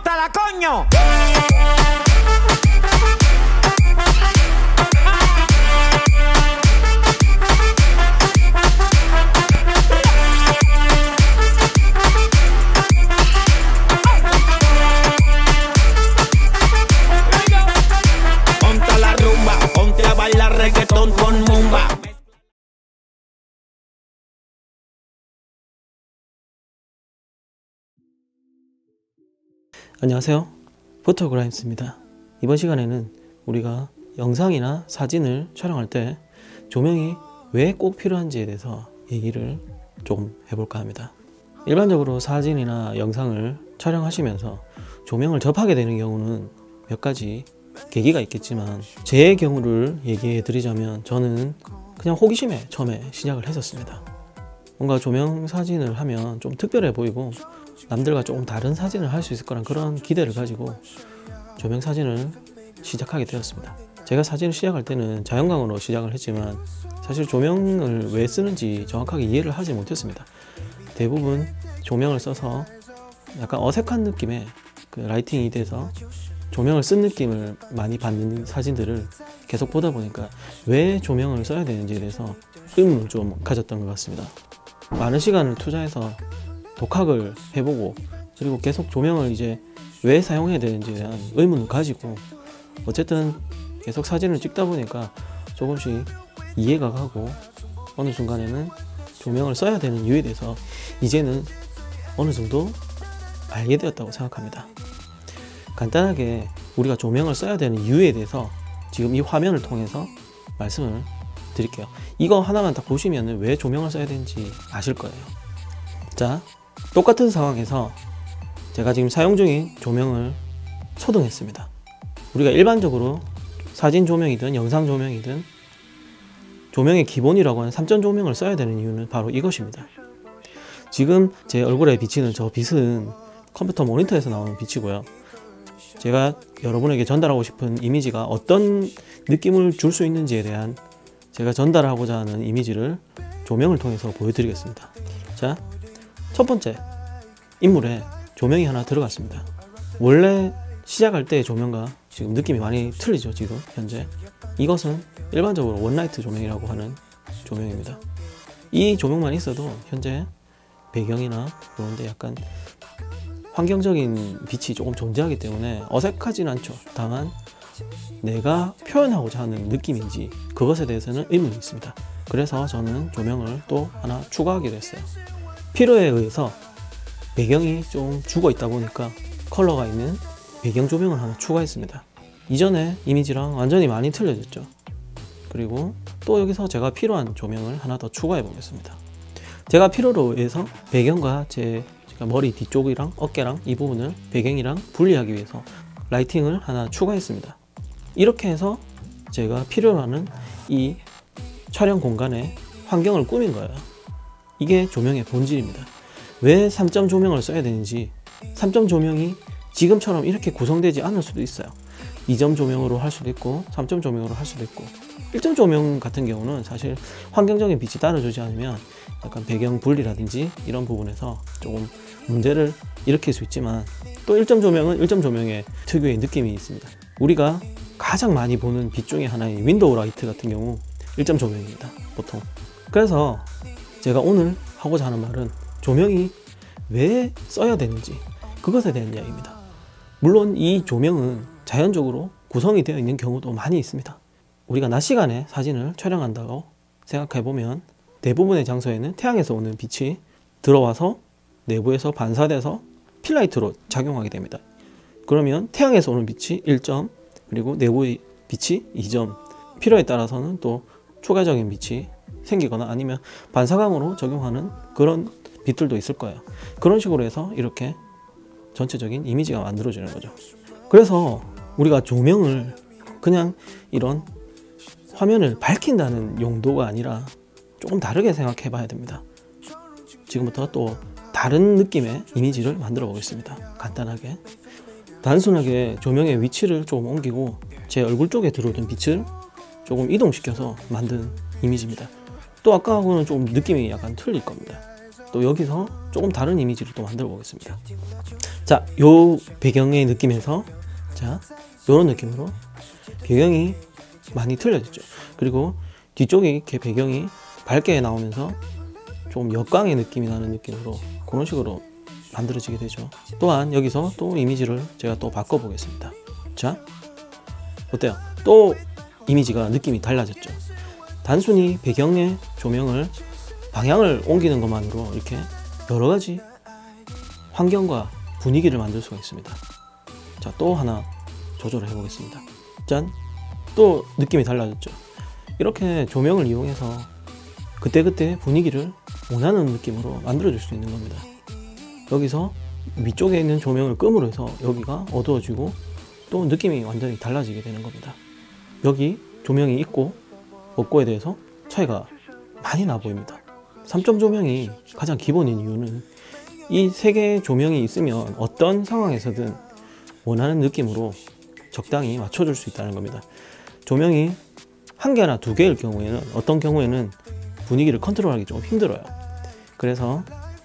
Móntala, coño. Monta la rumba, ponte a bailar reggaetón con mumba. 안녕하세요, 포토그라임스입니다. 이번 시간에는 우리가 영상이나 사진을 촬영할 때 조명이 왜 꼭 필요한지에 대해서 얘기를 좀 해볼까 합니다. 일반적으로 사진이나 영상을 촬영하시면서 조명을 접하게 되는 경우는 몇 가지 계기가 있겠지만, 제 경우를 얘기해 드리자면 저는 그냥 호기심에 처음에 시작을 했었습니다. 뭔가 조명 사진을 하면 좀 특별해 보이고 남들과 조금 다른 사진을 할 수 있을 거란 그런 기대를 가지고 조명 사진을 시작하게 되었습니다. 제가 사진을 시작할 때는 자연광으로 시작을 했지만 사실 조명을 왜 쓰는지 정확하게 이해를 하지 못했습니다. 대부분 조명을 써서 약간 어색한 느낌의 그 라이팅이 돼서 조명을 쓴 느낌을 많이 받는 사진들을 계속 보다 보니까 왜 조명을 써야 되는지에 대해서 의문을 좀 가졌던 것 같습니다. 많은 시간을 투자해서 독학을 해보고, 그리고 계속 조명을 이제 왜 사용해야 되는지에 대한 의문을 가지고 어쨌든 계속 사진을 찍다 보니까 조금씩 이해가 가고, 어느 순간에는 조명을 써야 되는 이유에 대해서 이제는 어느 정도 알게 되었다고 생각합니다. 간단하게 우리가 조명을 써야 되는 이유에 대해서 지금 이 화면을 통해서 말씀을 드릴게요. 이거 하나만 딱 보시면 왜 조명을 써야 되는지 아실 거예요. 자, 똑같은 상황에서 제가 지금 사용 중인 조명을 소등했습니다. 우리가 일반적으로 사진 조명이든 영상 조명이든 조명의 기본이라고 하는 3점 조명을 써야 되는 이유는 바로 이것입니다. 지금 제 얼굴에 비치는 저 빛은 컴퓨터 모니터에서 나오는 빛이고요. 제가 여러분에게 전달하고 싶은 이미지가 어떤 느낌을 줄 수 있는지에 대한 제가 전달하고자 하는 이미지를 조명을 통해서 보여드리겠습니다. 자, 첫 번째 인물에 조명이 하나 들어갔습니다. 원래 시작할 때의 조명과 지금 느낌이 많이 틀리죠. 지금 현재 이것은 일반적으로 원라이트 조명이라고 하는 조명입니다. 이 조명만 있어도 현재 배경이나 그런데 약간 환경적인 빛이 조금 존재하기 때문에 어색하진 않죠. 다만 내가 표현하고자 하는 느낌인지 그것에 대해서는 의문이 있습니다. 그래서 저는 조명을 또 하나 추가하기로 했어요. 필요에 의해서 배경이 좀 죽어 있다 보니까 컬러가 있는 배경 조명을 하나 추가했습니다. 이전에 이미지랑 완전히 많이 틀려졌죠. 그리고 또 여기서 제가 필요한 조명을 하나 더 추가해 보겠습니다. 제가 필요로 의해서 배경과 제가 머리 뒤쪽이랑 어깨랑 이 부분을 배경이랑 분리하기 위해서 라이팅을 하나 추가했습니다. 이렇게 해서 제가 필요로 하는 이 촬영 공간의 환경을 꾸민 거예요. 이게 조명의 본질입니다. 왜 3점 조명을 써야 되는지, 3점 조명이 지금처럼 이렇게 구성되지 않을 수도 있어요. 2점 조명으로 할 수도 있고 3점 조명으로 할 수도 있고, 1점 조명 같은 경우는 사실 환경적인 빛이 따라주지 않으면 약간 배경 분리라든지 이런 부분에서 조금 문제를 일으킬 수 있지만, 또 1점 조명은 1점 조명의 특유의 느낌이 있습니다. 우리가 가장 많이 보는 빛 중에 하나인 윈도우 라이트 같은 경우 1점 조명입니다, 보통. 그래서 제가 오늘 하고자 하는 말은 조명이 왜 써야 되는지 그것에 대한 이야기입니다. 물론 이 조명은 자연적으로 구성이 되어 있는 경우도 많이 있습니다. 우리가 낮 시간에 사진을 촬영한다고 생각해보면 대부분의 장소에는 태양에서 오는 빛이 들어와서 내부에서 반사돼서 필라이트로 작용하게 됩니다. 그러면 태양에서 오는 빛이 1점, 그리고 내부의 빛이 2점, 필요에 따라서는 또 추가적인 빛이 생기거나 아니면 반사광으로 적용하는 그런 빛들도 있을 거예요. 그런 식으로 해서 이렇게 전체적인 이미지가 만들어지는 거죠. 그래서 우리가 조명을 그냥 이런 화면을 밝힌다는 용도가 아니라 조금 다르게 생각해 봐야 됩니다. 지금부터 또 다른 느낌의 이미지를 만들어 보겠습니다. 간단하게 단순하게 조명의 위치를 조금 옮기고 제 얼굴 쪽에 들어오던 빛을 조금 이동시켜서 만든 이미지입니다. 또 아까하고는 좀 느낌이 약간 틀릴 겁니다. 또 여기서 조금 다른 이미지를 또 만들어 보겠습니다. 자, 요 배경의 느낌에서 자, 요런 느낌으로 배경이 많이 틀려졌죠. 그리고 뒤쪽이 이렇게 배경이 밝게 나오면서 좀 역광의 느낌이 나는 느낌으로 그런 식으로 만들어지게 되죠. 또한 여기서 또 이미지를 제가 또 바꿔 보겠습니다. 자, 어때요? 또 이미지가 느낌이 달라졌죠. 단순히 배경의 조명을 방향을 옮기는 것만으로 이렇게 여러 가지 환경과 분위기를 만들 수가 있습니다. 자, 또 하나 조절을 해 보겠습니다. 짠! 또 느낌이 달라졌죠. 이렇게 조명을 이용해서 그때그때 분위기를 원하는 느낌으로 만들어 줄 수 있는 겁니다. 여기서 위쪽에 있는 조명을 끄므로 해서 여기가 어두워지고 또 느낌이 완전히 달라지게 되는 겁니다. 여기 조명이 있고 없고에 대해서 차이가 많이 나 보입니다. 3점 조명이 가장 기본인 이유는 이 세 개의 조명이 있으면 어떤 상황에서든 원하는 느낌으로 적당히 맞춰줄 수 있다는 겁니다. 조명이 한 개나 두 개일 경우에는 어떤 경우에는 분위기를 컨트롤하기 좀 힘들어요. 그래서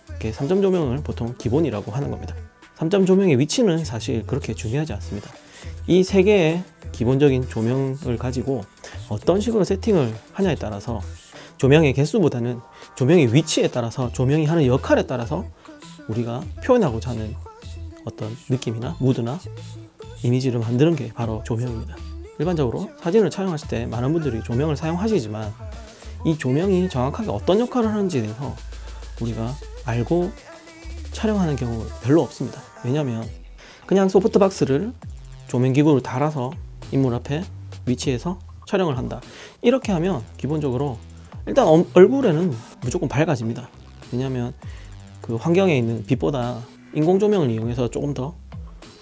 이렇게 3점 조명을 보통 기본이라고 하는 겁니다. 3점 조명의 위치는 사실 그렇게 중요하지 않습니다. 이 세 개의 기본적인 조명을 가지고 어떤 식으로 세팅을 하냐에 따라서 조명의 개수보다는 조명의 위치에 따라서 조명이 하는 역할에 따라서 우리가 표현하고자 하는 어떤 느낌이나 무드나 이미지를 만드는 게 바로 조명입니다. 일반적으로 사진을 촬영하실 때 많은 분들이 조명을 사용하시지만 이 조명이 정확하게 어떤 역할을 하는지에 대해서 우리가 알고 촬영하는 경우 별로 없습니다. 왜냐하면 그냥 소프트박스를 조명기구를 달아서 인물 앞에 위치해서 촬영을 한다. 이렇게 하면 기본적으로 일단 얼굴에는 무조건 밝아집니다. 왜냐하면 그 환경에 있는 빛보다 인공조명을 이용해서 조금 더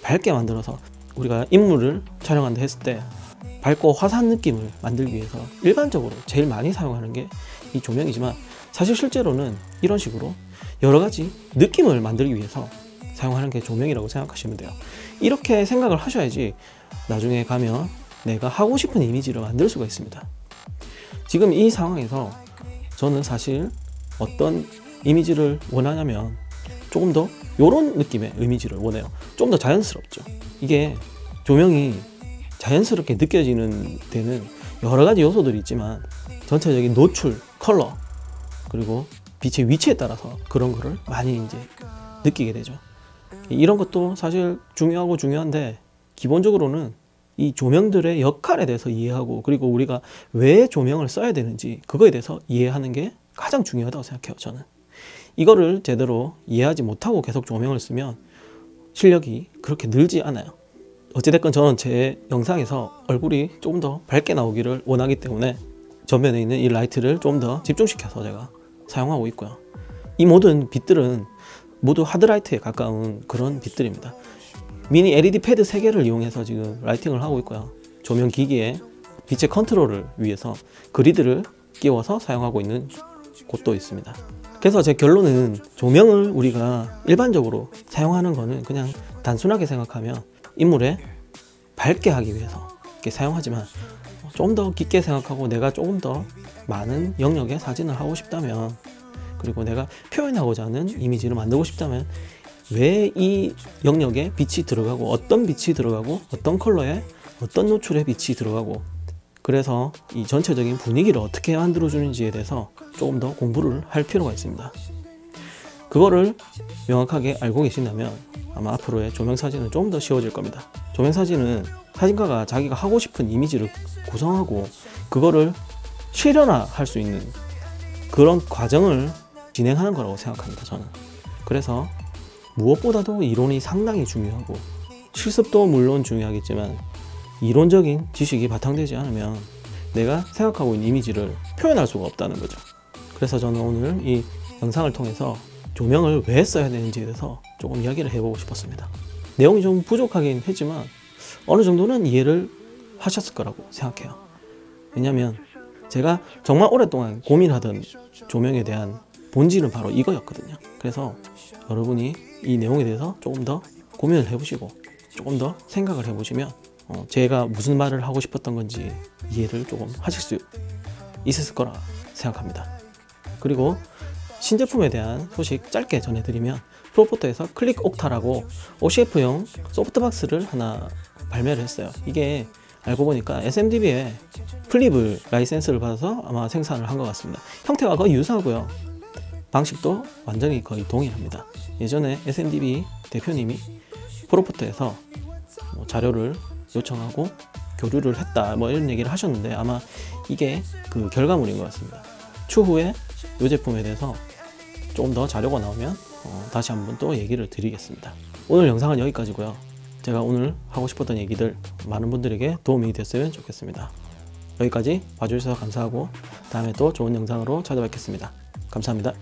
밝게 만들어서 우리가 인물을 촬영한다 했을 때 밝고 화사한 느낌을 만들기 위해서 일반적으로 제일 많이 사용하는 게 이 조명이지만 사실 실제로는 이런 식으로 여러 가지 느낌을 만들기 위해서 사용하는 게 조명이라고 생각하시면 돼요. 이렇게 생각을 하셔야지 나중에 가면 내가 하고 싶은 이미지를 만들 수가 있습니다. 지금 이 상황에서 저는 사실 어떤 이미지를 원하냐면 조금 더 이런 느낌의 이미지를 원해요. 좀 더 자연스럽죠. 이게 조명이 자연스럽게 느껴지는 데는 여러 가지 요소들이 있지만 전체적인 노출, 컬러, 그리고 빛의 위치에 따라서 그런 거를 많이 이제 느끼게 되죠. 이런 것도 사실 중요하고 중요한데 기본적으로는 이 조명들의 역할에 대해서 이해하고 그리고 우리가 왜 조명을 써야 되는지 그거에 대해서 이해하는 게 가장 중요하다고 생각해요. 저는 이거를 제대로 이해하지 못하고 계속 조명을 쓰면 실력이 그렇게 늘지 않아요. 어찌됐건 저는 제 영상에서 얼굴이 조금 더 밝게 나오기를 원하기 때문에 전면에 있는 이 라이트를 좀 더 집중시켜서 제가 사용하고 있고요. 이 모든 빛들은 모두 하드라이트에 가까운 그런 빛들입니다. 미니 LED 패드 3개를 이용해서 지금 라이팅을 하고 있고요. 조명 기기에 빛의 컨트롤을 위해서 그리드를 끼워서 사용하고 있는 곳도 있습니다. 그래서 제 결론은 조명을 우리가 일반적으로 사용하는 거는 그냥 단순하게 생각하면 인물에 밝게 하기 위해서 이렇게 사용하지만 좀 더 깊게 생각하고 내가 조금 더 많은 영역의 사진을 하고 싶다면 그리고 내가 표현하고자 하는 이미지를 만들고 싶다면 왜 이 영역에 빛이 들어가고 어떤 빛이 들어가고 어떤 컬러에 어떤 노출의 빛이 들어가고 그래서 이 전체적인 분위기를 어떻게 만들어주는지에 대해서 조금 더 공부를 할 필요가 있습니다. 그거를 명확하게 알고 계신다면 아마 앞으로의 조명사진은 좀 더 쉬워질 겁니다. 조명사진은 사진가가 자기가 하고 싶은 이미지를 구성하고 그거를 실현화할 수 있는 그런 과정을 진행하는 거라고 생각합니다. 저는. 그래서 무엇보다도 이론이 상당히 중요하고 실습도 물론 중요하겠지만 이론적인 지식이 바탕되지 않으면 내가 생각하고 있는 이미지를 표현할 수가 없다는 거죠. 그래서 저는 오늘 이 영상을 통해서 조명을 왜 써야 되는지에 대해서 조금 이야기를 해보고 싶었습니다. 내용이 좀 부족하긴 했지만 어느 정도는 이해를 하셨을 거라고 생각해요. 왜냐면 제가 정말 오랫동안 고민하던 조명에 대한 본질은 바로 이거였거든요. 그래서 여러분이 이 내용에 대해서 조금 더 고민을 해보시고 조금 더 생각을 해보시면 제가 무슨 말을 하고 싶었던 건지 이해를 조금 하실 수 있었을 거라 생각합니다. 그리고 신제품에 대한 소식 짧게 전해드리면 프로포터에서 클릭 옥타라고 OCF용 소프트박스를 하나 발매를 했어요. 이게 알고 보니까 SMDB에 플립을 라이센스를 받아서 아마 생산을 한 것 같습니다. 형태가 거의 유사하고요. 방식도 완전히 거의 동일합니다. 예전에 SMDB 대표님이 프로포터에서 자료를 요청하고 교류를 했다 뭐 이런 얘기를 하셨는데 아마 이게 그 결과물인 것 같습니다. 추후에 이 제품에 대해서 조금 더 자료가 나오면 다시 한번 또 얘기를 드리겠습니다. 오늘 영상은 여기까지고요. 제가 오늘 하고 싶었던 얘기들 많은 분들에게 도움이 됐으면 좋겠습니다. 여기까지 봐주셔서 감사하고 다음에 또 좋은 영상으로 찾아뵙겠습니다. 감사합니다.